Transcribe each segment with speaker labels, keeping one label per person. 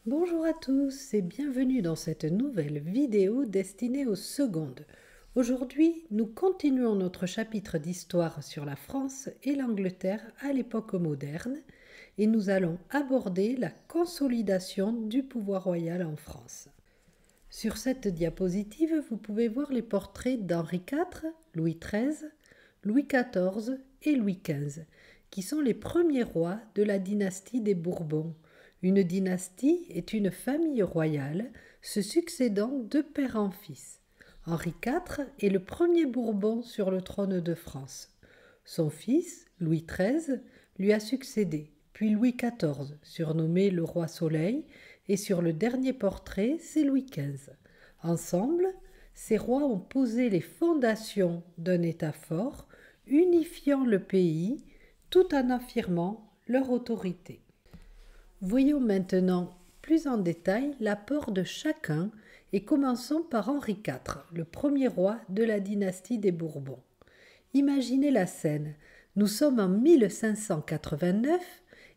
Speaker 1: Bonjour à tous et bienvenue dans cette nouvelle vidéo destinée aux secondes. Aujourd'hui, nous continuons notre chapitre d'histoire sur la France et l'Angleterre à l'époque moderne et nous allons aborder la consolidation du pouvoir royal en France. Sur cette diapositive, vous pouvez voir les portraits d'Henri IV, Louis XIII, Louis XIV et Louis XV, qui sont les premiers rois de la dynastie des Bourbons. Une dynastie est une famille royale se succédant de père en fils. Henri IV est le premier Bourbon sur le trône de France. Son fils, Louis XIII, lui a succédé, puis Louis XIV, surnommé le roi Soleil, et sur le dernier portrait, c'est Louis XV. Ensemble, ces rois ont posé les fondations d'un État fort, unifiant le pays tout en affirmant leur autorité. Voyons maintenant plus en détail l'apport de chacun et commençons par Henri IV, le premier roi de la dynastie des Bourbons. Imaginez la scène, nous sommes en 1589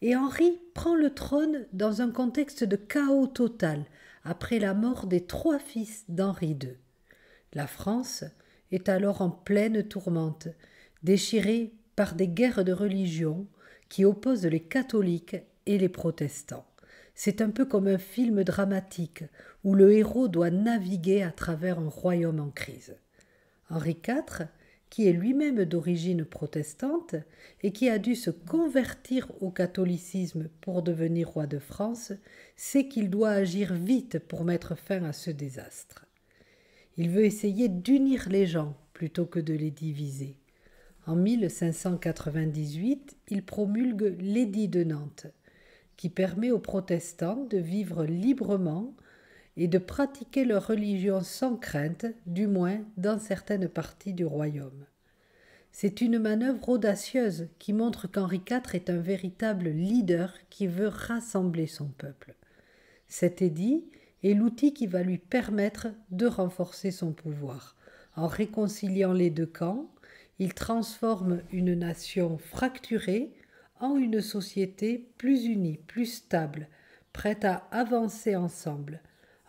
Speaker 1: et Henri prend le trône dans un contexte de chaos total après la mort des 3 fils d'Henri II. La France est alors en pleine tourmente, déchirée par des guerres de religion qui opposent les catholiques et les protestants. C'est un peu comme un film dramatique où le héros doit naviguer à travers un royaume en crise. Henri IV, qui est lui-même d'origine protestante et qui a dû se convertir au catholicisme pour devenir roi de France, sait qu'il doit agir vite pour mettre fin à ce désastre. Il veut essayer d'unir les gens plutôt que de les diviser. En 1598, il promulgue l'édit de Nantes, qui permet aux protestants de vivre librement et de pratiquer leur religion sans crainte, du moins dans certaines parties du royaume. C'est une manœuvre audacieuse qui montre qu'Henri IV est un véritable leader qui veut rassembler son peuple. Cet édit est l'outil qui va lui permettre de renforcer son pouvoir. En réconciliant les deux camps, il transforme une nation fracturée en une société plus unie, plus stable, prête à avancer ensemble.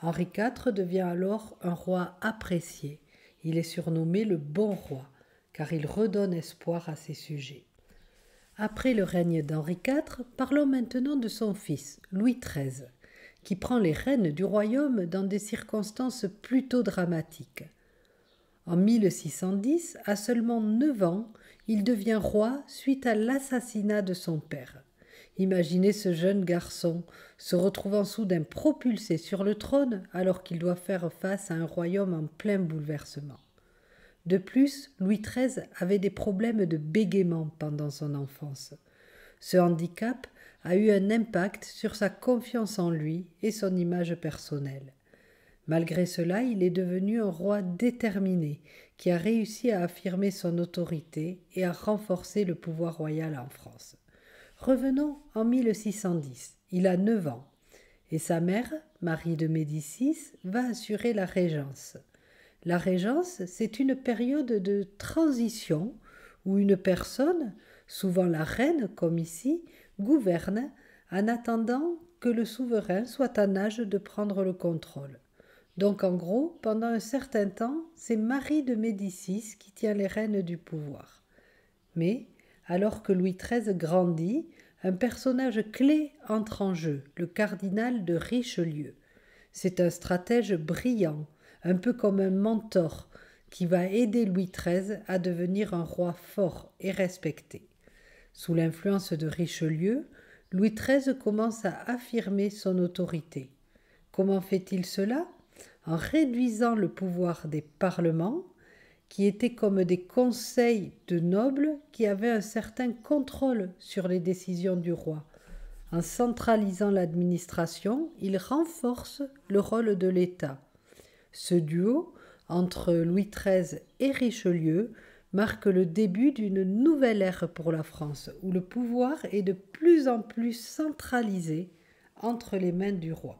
Speaker 1: Henri IV devient alors un roi apprécié. Il est surnommé le bon roi, car il redonne espoir à ses sujets. Après le règne d'Henri IV, parlons maintenant de son fils, Louis XIII, qui prend les rênes du royaume dans des circonstances plutôt dramatiques. En 1610, à seulement 9 ans, il devient roi suite à l'assassinat de son père. Imaginez ce jeune garçon se retrouvant soudain propulsé sur le trône alors qu'il doit faire face à un royaume en plein bouleversement. De plus, Louis XIII avait des problèmes de bégaiement pendant son enfance. Ce handicap a eu un impact sur sa confiance en lui et son image personnelle. Malgré cela, il est devenu un roi déterminé qui a réussi à affirmer son autorité et à renforcer le pouvoir royal en France. Revenons en 1610, il a 9 ans et sa mère, Marie de Médicis, va assurer la régence. La régence, c'est une période de transition où une personne, souvent la reine comme ici, gouverne en attendant que le souverain soit en âge de prendre le contrôle. Donc en gros, pendant un certain temps, c'est Marie de Médicis qui tient les rênes du pouvoir. Mais, alors que Louis XIII grandit, un personnage clé entre en jeu, le cardinal de Richelieu. C'est un stratège brillant, un peu comme un mentor, qui va aider Louis XIII à devenir un roi fort et respecté. Sous l'influence de Richelieu, Louis XIII commence à affirmer son autorité. Comment fait-il cela ? En réduisant le pouvoir des parlements, qui étaient comme des conseils de nobles qui avaient un certain contrôle sur les décisions du roi. En centralisant l'administration, il renforce le rôle de l'État. Ce duo entre Louis XIII et Richelieu marque le début d'une nouvelle ère pour la France, où le pouvoir est de plus en plus centralisé entre les mains du roi.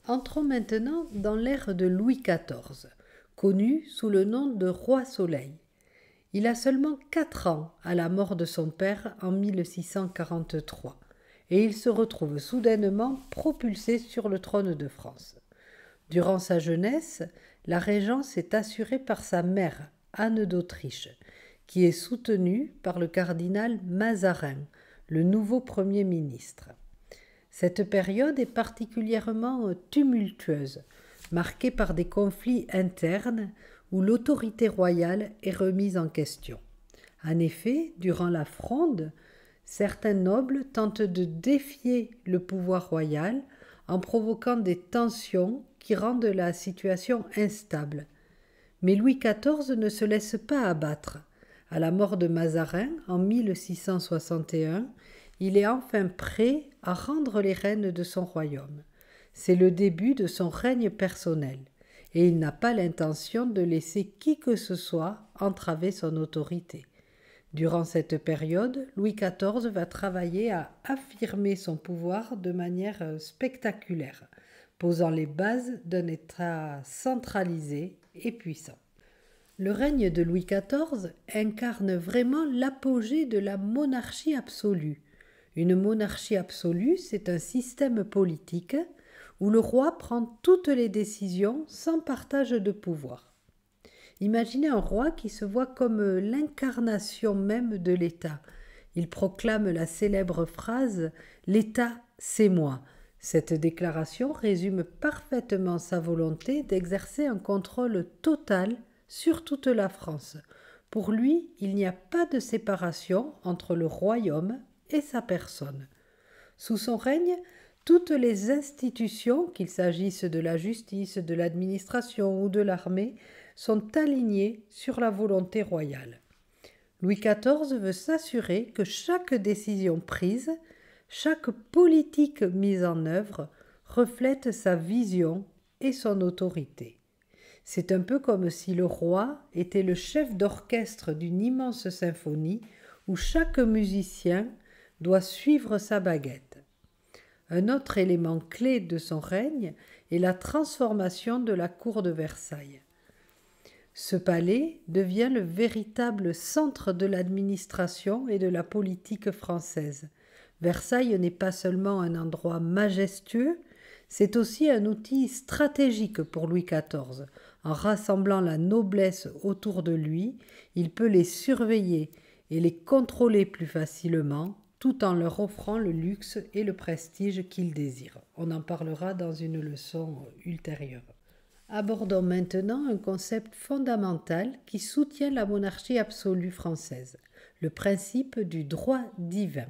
Speaker 1: Entrons maintenant dans l'ère de Louis XIV, connu sous le nom de roi Soleil. Il a seulement 4 ans à la mort de son père en 1643, et il se retrouve soudainement propulsé sur le trône de France. Durant sa jeunesse, la régence est assurée par sa mère, Anne d'Autriche, qui est soutenue par le cardinal Mazarin, le nouveau Premier ministre. Cette période est particulièrement tumultueuse, marquée par des conflits internes où l'autorité royale est remise en question. En effet, durant la Fronde, certains nobles tentent de défier le pouvoir royal en provoquant des tensions qui rendent la situation instable. Mais Louis XIV ne se laisse pas abattre. À la mort de Mazarin en 1661, il est enfin prêt à rendre les rênes de son royaume. C'est le début de son règne personnel, et il n'a pas l'intention de laisser qui que ce soit entraver son autorité. Durant cette période, Louis XIV va travailler à affirmer son pouvoir de manière spectaculaire, posant les bases d'un État centralisé et puissant. Le règne de Louis XIV incarne vraiment l'apogée de la monarchie absolue. Une monarchie absolue, c'est un système politique où le roi prend toutes les décisions sans partage de pouvoir. Imaginez un roi qui se voit comme l'incarnation même de l'État. Il proclame la célèbre phrase « L'État, c'est moi ». Cette déclaration résume parfaitement sa volonté d'exercer un contrôle total sur toute la France. Pour lui, il n'y a pas de séparation entre le royaume et sa personne. Sous son règne, toutes les institutions, qu'il s'agisse de la justice, de l'administration ou de l'armée, sont alignées sur la volonté royale. Louis XIV veut s'assurer que chaque décision prise, chaque politique mise en œuvre reflète sa vision et son autorité. C'est un peu comme si le roi était le chef d'orchestre d'une immense symphonie où chaque musicien doit suivre sa baguette. Un autre élément clé de son règne est la transformation de la cour de Versailles. Ce palais devient le véritable centre de l'administration et de la politique française. Versailles n'est pas seulement un endroit majestueux, c'est aussi un outil stratégique pour Louis XIV. En rassemblant la noblesse autour de lui, il peut les surveiller et les contrôler plus facilement, tout en leur offrant le luxe et le prestige qu'ils désirent. On en parlera dans une leçon ultérieure. Abordons maintenant un concept fondamental qui soutient la monarchie absolue française, le principe du droit divin.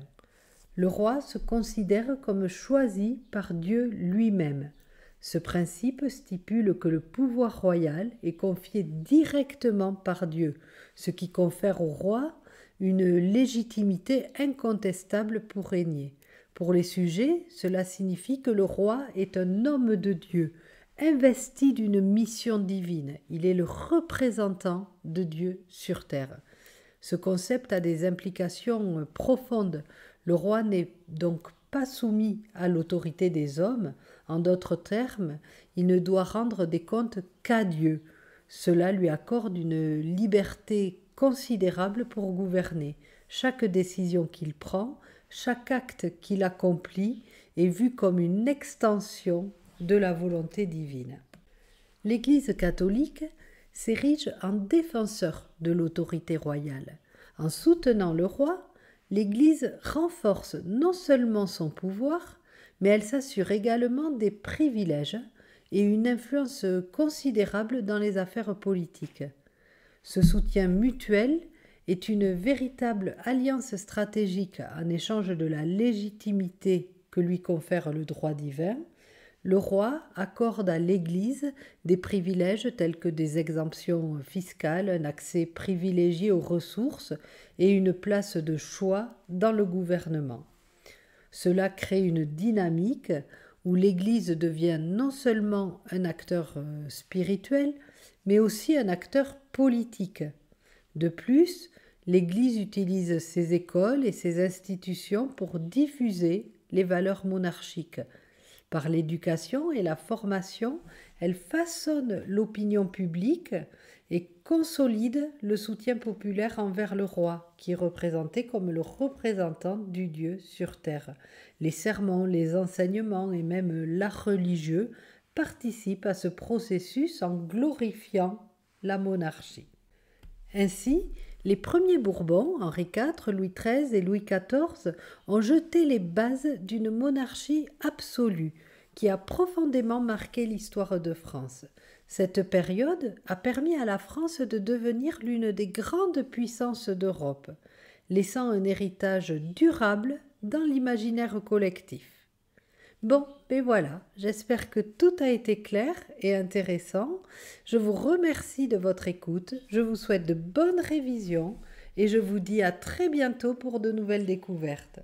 Speaker 1: Le roi se considère comme choisi par Dieu lui-même. Ce principe stipule que le pouvoir royal est confié directement par Dieu, ce qui confère au roi une légitimité incontestable pour régner. Pour les sujets, cela signifie que le roi est un homme de Dieu, investi d'une mission divine. Il est le représentant de Dieu sur terre. Ce concept a des implications profondes. Le roi n'est donc pas soumis à l'autorité des hommes. En d'autres termes, il ne doit rendre des comptes qu'à Dieu. Cela lui accorde une liberté considérable pour gouverner. Chaque décision qu'il prend, chaque acte qu'il accomplit est vu comme une extension de la volonté divine. L'Église catholique s'érige en défenseur de l'autorité royale. En soutenant le roi, l'Église renforce non seulement son pouvoir, mais elle s'assure également des privilèges et une influence considérable dans les affaires politiques. Ce soutien mutuel est une véritable alliance stratégique en échange de la légitimité que lui confère le droit divin. Le roi accorde à l'Église des privilèges tels que des exemptions fiscales, un accès privilégié aux ressources et une place de choix dans le gouvernement. Cela crée une dynamique où l'Église devient non seulement un acteur spirituel, mais aussi un acteur politique. De plus, l'Église utilise ses écoles et ses institutions pour diffuser les valeurs monarchiques. Par l'éducation et la formation, elle façonne l'opinion publique et consolide le soutien populaire envers le roi, qui est représenté comme le représentant du Dieu sur terre. Les sermons, les enseignements et même l'art religieux participent à ce processus en glorifiant la monarchie. Ainsi, les premiers Bourbons, Henri IV, Louis XIII et Louis XIV, ont jeté les bases d'une monarchie absolue qui a profondément marqué l'histoire de France. Cette période a permis à la France de devenir l'une des grandes puissances d'Europe, laissant un héritage durable dans l'imaginaire collectif. Bon, ben voilà, j'espère que tout a été clair et intéressant. Je vous remercie de votre écoute, je vous souhaite de bonnes révisions et je vous dis à très bientôt pour de nouvelles découvertes.